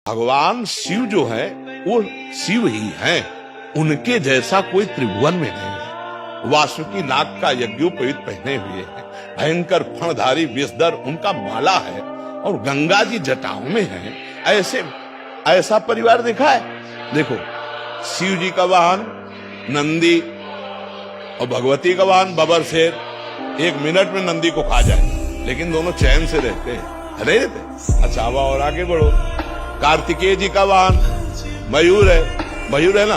भगवान शिव जो है वो शिव ही है, उनके जैसा कोई त्रिभुवन में नहीं है। वासुकी नाग का यज्ञोपवीत पहने हुए है, भयंकर फणधारी विषधर उनका माला है और गंगा जी जटाओं में है। ऐसा परिवार देखा है? देखो, शिव जी का वाहन नंदी और भगवती का वाहन बबर शेर। 1 मिनट में नंदी को खा जाए, लेकिन दोनों चैन से रहते हैं, रहते। अच्छा, और आगे बढ़ो, कार्तिकेय जी का वाहन मयूर है। मयूर है ना,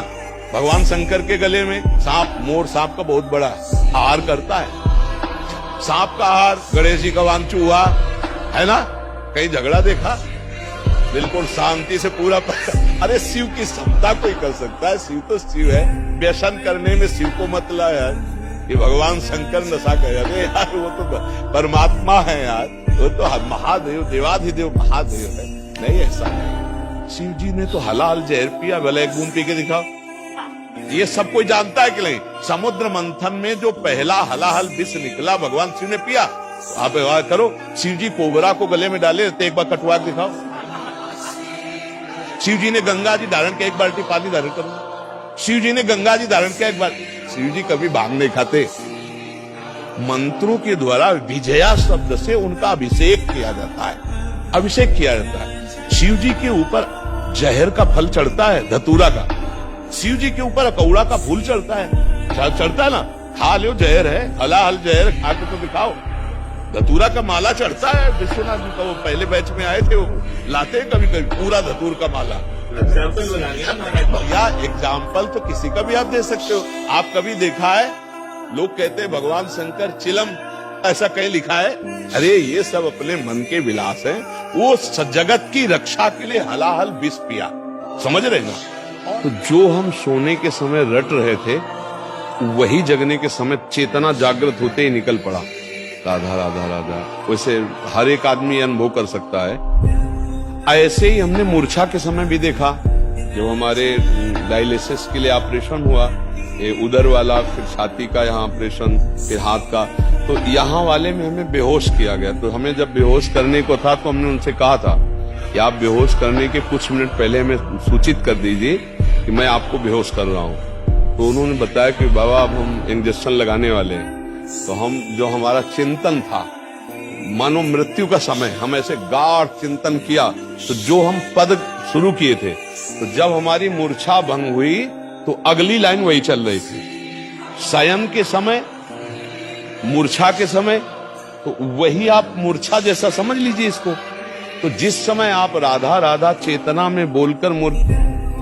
भगवान शंकर के गले में सांप, मोर सांप का बहुत बड़ा आहार करता है। सांप का आहार। गणेश जी का वाहन चूहा है ना, कहीं झगड़ा देखा? बिल्कुल शांति से पूरा अरे शिव की क्षमता कोई कर सकता है? शिव तो शिव है। व्यसन करने में शिव को मत ला यार, ये भगवान शंकर नशा कर। अरे यार, वो तो परमात्मा है यार, वो तो महादेव, देवाधिदेव महादेव है। नहीं, ऐसा नहीं। शिव जी ने तो हलाल जहर पिया, भले एक बूंद पी के दिखाओ। ये सब कोई जानता है कि नहीं? समुद्र मंथन में जो पहला हलाहल विष निकला भगवान शिव ने पिया। आप करो, शिव जी कोबरा को गले में डाले तो एक बार कटवा दिखाओ। शिव जी ने गंगा जी धारण किया, 1 बाल्टी पानी धारण करो। शिव जी ने गंगा जी धारण किया 1 बार। शिव जी कभी भांग नहीं खाते। मंत्रों के द्वारा विजया शब्द से उनका अभिषेक किया जाता है, अभिषेक किया जाता है। शिव जी के ऊपर जहर का फल चढ़ता है, धतूरा का। शिव जी के ऊपर अकौड़ा का फूल चढ़ता है, चढ़ता है ना, खा लो, जहर है, हलाहल जहर खा के तो दिखाओ। धतूरा का माला चढ़ता है विश्वनाथ जी का, वो पहले बैच में आए थे, वो लाते कभी कभी पूरा धतूर का माला। या एग्जाम्पल तो किसी का भी आप दे सकते हो। आप कभी देखा है लोग कहते हैं भगवान शंकर चिलम, ऐसा कहीं लिखा है? अरे ये सब अपने मन के विलास हैं। वो जगत की रक्षा के लिए हलाहल विष पिया, समझ रहे ना? तो जो हम सोने के समय रट रहे थे, वही जगने के समय चेतना जागृत होते ही निकल पड़ा। राधा राधा राधा। वैसे हर एक आदमी अनुभव कर सकता है। ऐसे ही हमने मूर्छा के समय भी देखा, जब हमारे डायलिसिस के लिए ऑपरेशन हुआ, ये उदर वाला, फिर छाती का यहाँ ऑपरेशन, फिर हाथ का, तो यहाँ वाले में हमें बेहोश किया गया। तो हमें जब बेहोश करने को था तो हमने उनसे कहा था कि आप बेहोश करने के कुछ मिनट पहले हमें सूचित कर दीजिए कि मैं आपको बेहोश कर रहा हूँ। तो उन्होंने बताया कि बाबा अब हम इंजेक्शन लगाने वाले हैं। तो हम, जो हमारा चिंतन था, मानो मृत्यु का समय, हम ऐसे गाढ़ चिंतन किया। तो जो हम पद शुरू किए थे, तो जब हमारी मूर्छा भंग हुई तो अगली लाइन वही चल रही थी। शयन के समय, मूर्छा के समय, तो वही आप मूर्छा जैसा समझ लीजिए इसको। तो जिस समय आप राधा राधा चेतना में बोलकर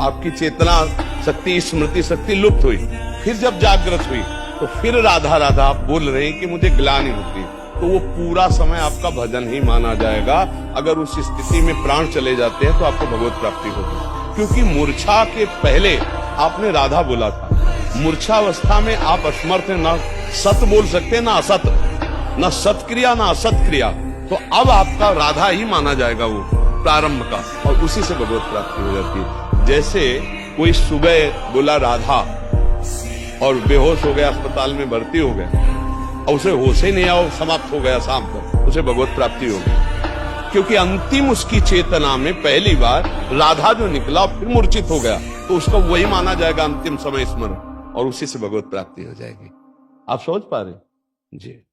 आपकी चेतना शक्ति, स्मृति शक्ति लुप्त हुई, फिर जब जागृत हुई तो फिर राधा राधा आप बोल रहे हैं कि मुझे ग्लानि होती, तो वो पूरा समय आपका भजन ही माना जाएगा। अगर उस स्थिति में प्राण चले जाते हैं तो आपको भगवत प्राप्ति होगी। क्योंकि मूर्छा के पहले आपने राधा बोला था। मूर्छावस्था में आप असमर्थ हैं, ना सत बोल सकते ना असत, ना सत्क्रिया ना असत क्रिया। तो अब आपका राधा ही माना जाएगा वो प्रारंभ का, और उसी से भगवत प्राप्ति हो जाती है। जैसे कोई सुबह बोला राधा और बेहोश हो गया, अस्पताल में भर्ती हो गया, और उसे होश ही नहीं आया, समाप्त हो गया शाम तक, उसे भगवत प्राप्ति हो गई। क्योंकि अंतिम उसकी चेतना में पहली बार राधा जो निकला, फिर मूर्छित हो गया, तो उसका वही माना जाएगा अंतिम समय स्मरण, और उसी से भगवत प्राप्ति हो जाएगी। आप समझ पा रहे? जी।